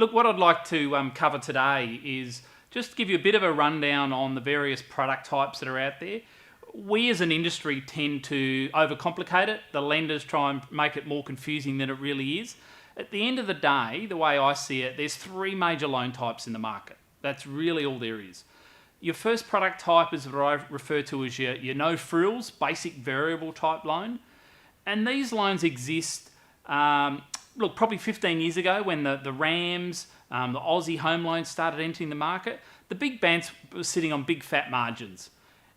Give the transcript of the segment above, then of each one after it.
Look, what I'd like to cover today is just give you a bit of a rundown on the various product types that are out there. We as an industry tend to overcomplicate it. The lenders try and make it more confusing than it really is. At the end of the day, the way I see it, there's three major loan types in the market. That's really all there is. Your first product type is what I refer to as your no frills, basic variable type loan. And these loans exist, probably 15 years ago when the Rams, the Aussie home loans started entering the market. The big banks were sitting on big fat margins.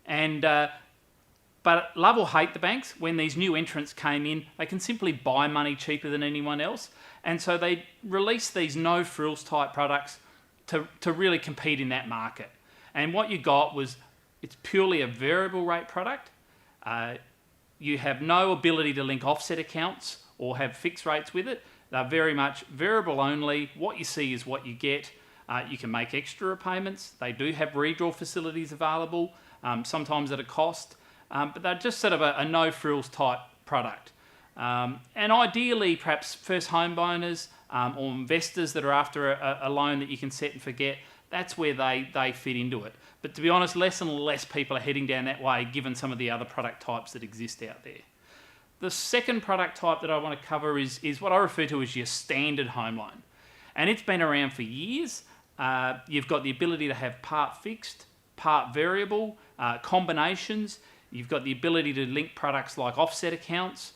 But love or hate the banks, when these new entrants came in, they can simply buy money cheaper than anyone else. And so they released these no frills type products to really compete in that market. And what you got was, it's purely a variable rate product. You have no ability to link offset accounts or have fixed rates with it. They're very much variable only. What you see is what you get. You can make extra repayments. They do have redraw facilities available, sometimes at a cost. But they're just sort of a no frills type product. And ideally, perhaps first home buyers or investors that are after a loan that you can set and forget, that's where they fit into it. But to be honest, less and less people are heading down that way given some of the other product types that exist out there. The second product type that I want to cover is what I refer to as your standard home loan. And it's been around for years. You've got the ability to have part fixed, part variable, combinations. You've got the ability to link products like offset accounts,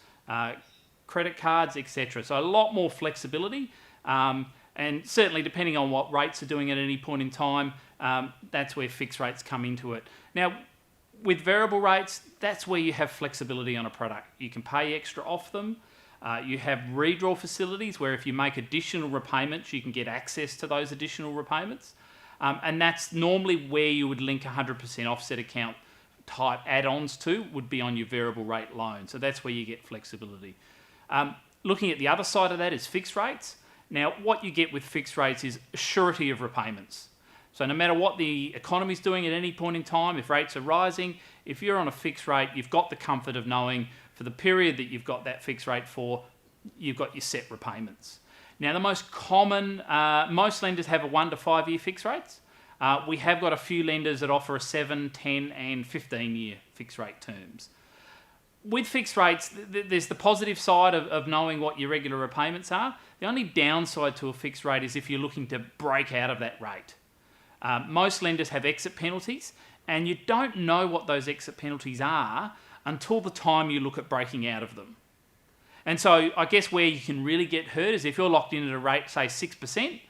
credit cards, etc. So a lot more flexibility. And certainly depending on what rates are doing at any point in time, that's where fixed rates come into it. Now, with variable rates, that's where you have flexibility on a product. You can pay extra off them. You have redraw facilities where if you make additional repayments, you can get access to those additional repayments. And that's normally where you would link 100% offset account type add-ons to, would be on your variable rate loan. So that's where you get flexibility. Looking at the other side of that is fixed rates. Now, what you get with fixed rates is surety of repayments. So no matter what the economy's doing at any point in time, if rates are rising, if you're on a fixed rate, you've got the comfort of knowing for the period that you've got that fixed rate for, you've got your set repayments. Now, the most common, most lenders have a 1 to 5 year fixed rates. We have got a few lenders that offer a 7, 10 and 15 year fixed rate terms. With fixed rates, there's the positive side of knowing what your regular repayments are. The only downside to a fixed rate is if you're looking to break out of that rate. Most lenders have exit penalties, and you don't know what those exit penalties are until the time you look at breaking out of them. And so I guess where you can really get hurt is if you're locked in at a rate, say 6%,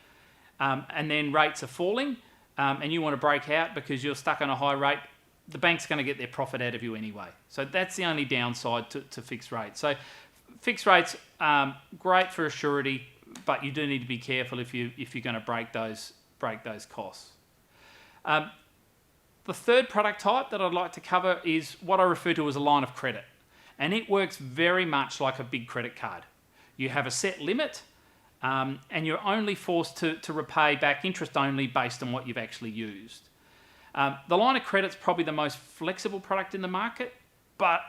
and then rates are falling, and you want to break out because you're stuck on a high rate, the bank's going to get their profit out of you anyway. So that's the only downside to fixed rates. So fixed rates, great for a surety, but you do need to be careful if you're going to break those costs. The third product type that I'd like to cover is what I refer to as a line of credit. And it works very much like a big credit card. You have a set limit, and you're only forced to repay back interest only based on what you've actually used. The line of credit's probably the most flexible product in the market, but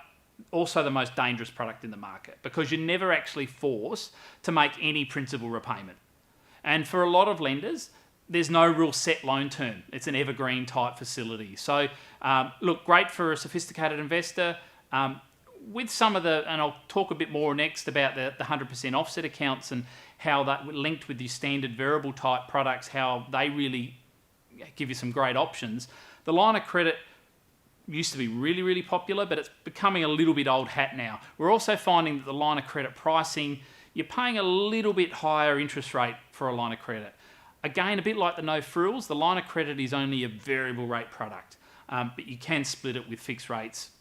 also the most dangerous product in the market because you're never actually forced to make any principal repayment. And for a lot of lenders, there's no real set loan term. It's an evergreen type facility. So look, great for a sophisticated investor. With some of and I'll talk a bit more next about the 100% offset accounts and how that linked with your standard variable type products, how they really give you some great options. The line of credit used to be really, really popular, but it's becoming a little bit old hat now. We're also finding that the line of credit pricing, you're paying a little bit higher interest rate for a line of credit. Again, a bit like the no frills, the line of credit is only a variable rate product, but you can split it with fixed rates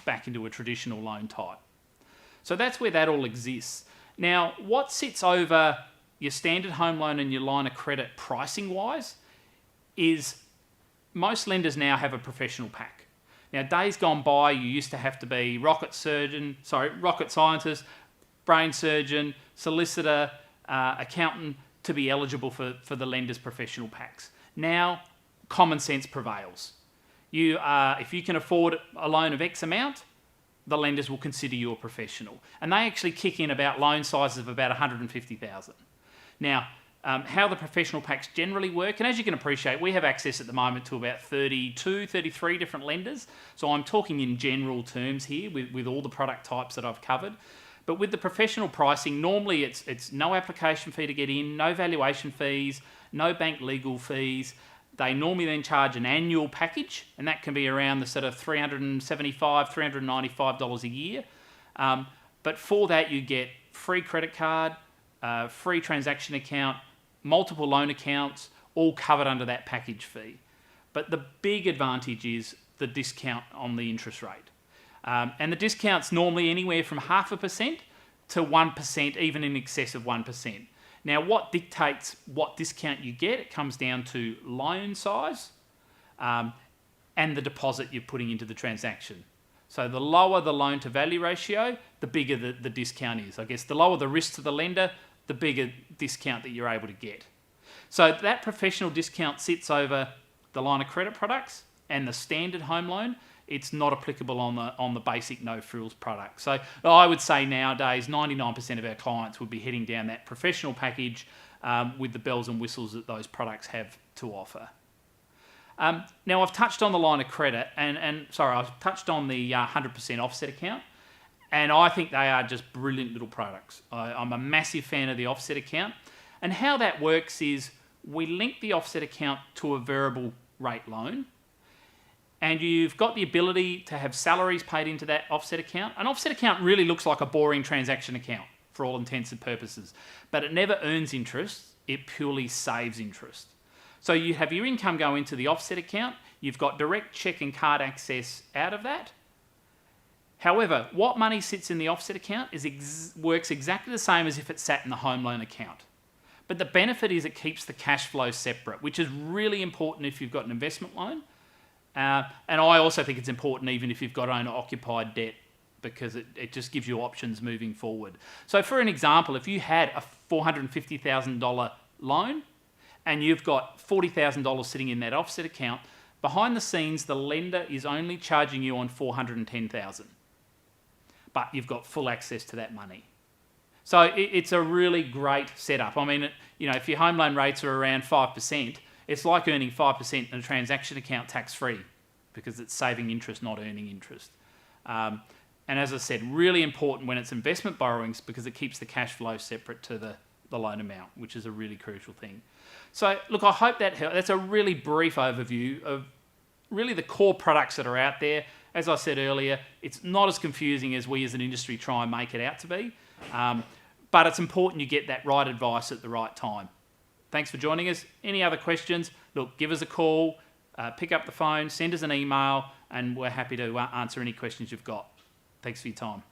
back into a traditional loan type. So that's where that all exists. Now, what sits over your standard home loan and your line of credit pricing-wise is most lenders now have a professional pack. Now, days gone by, you used to have to be rocket scientist, brain surgeon, solicitor, accountant to be eligible for the lender's professional packs. Now, common sense prevails. If you can afford a loan of X amount, the lenders will consider you a professional. And they actually kick in about loan sizes of about $150,000. Now, how the professional packs generally work. And as you can appreciate, we have access at the moment to about 32, 33 different lenders. So I'm talking in general terms here with all the product types that I've covered. But with the professional pricing, normally it's no application fee to get in, no valuation fees, no bank legal fees. They normally then charge an annual package, and that can be around the sort of $375, $395 a year. But for that, you get free credit card, free transaction account, multiple loan accounts, all covered under that package fee. But the big advantage is the discount on the interest rate. And the discount's normally anywhere from 0.5% to 1%, even in excess of 1%. Now, what dictates what discount you get? It comes down to loan size and the deposit you're putting into the transaction. So the lower the loan to value ratio, the bigger the discount is. I guess the lower the risk to the lender, the bigger discount that you're able to get. So that professional discount sits over the line of credit products and the standard home loan. It's not applicable on the basic no frills product. So I would say nowadays 99% of our clients would be heading down that professional package with the bells and whistles that those products have to offer. Now I've touched on the line of credit I've touched on the 100% offset account, and I think they are just brilliant little products. I'm a massive fan of the offset account, and how that works is we link the offset account to a variable rate loan. And you've got the ability to have salaries paid into that offset account. An offset account really looks like a boring transaction account for all intents and purposes, but it never earns interest, it purely saves interest. So you have your income go into the offset account, you've got direct check and card access out of that. However, what money sits in the offset account works exactly the same as if it sat in the home loan account. But the benefit is it keeps the cash flow separate, which is really important if you've got an investment loan. And I also think it's important even if you've got owner-occupied debt, because it just gives you options moving forward. So for an example, if you had a $450,000 loan and you've got $40,000 sitting in that offset account, behind the scenes the lender is only charging you on $410,000, but you've got full access to that money. So it's a really great setup. I mean, if your home loan rates are around 5%, it's like earning 5% in a transaction account tax-free, because it's saving interest, not earning interest. And as I said, really important when it's investment borrowings, because it keeps the cash flow separate to the loan amount, which is a really crucial thing. So look, I hope that helped. That's a really brief overview of really the core products that are out there. As I said earlier, it's not as confusing as we as an industry try and make it out to be. But it's important you get that right advice at the right time. Thanks for joining us. Any other questions? Look, give us a call, pick up the phone, send us an email, and we're happy to answer any questions you've got. Thanks for your time.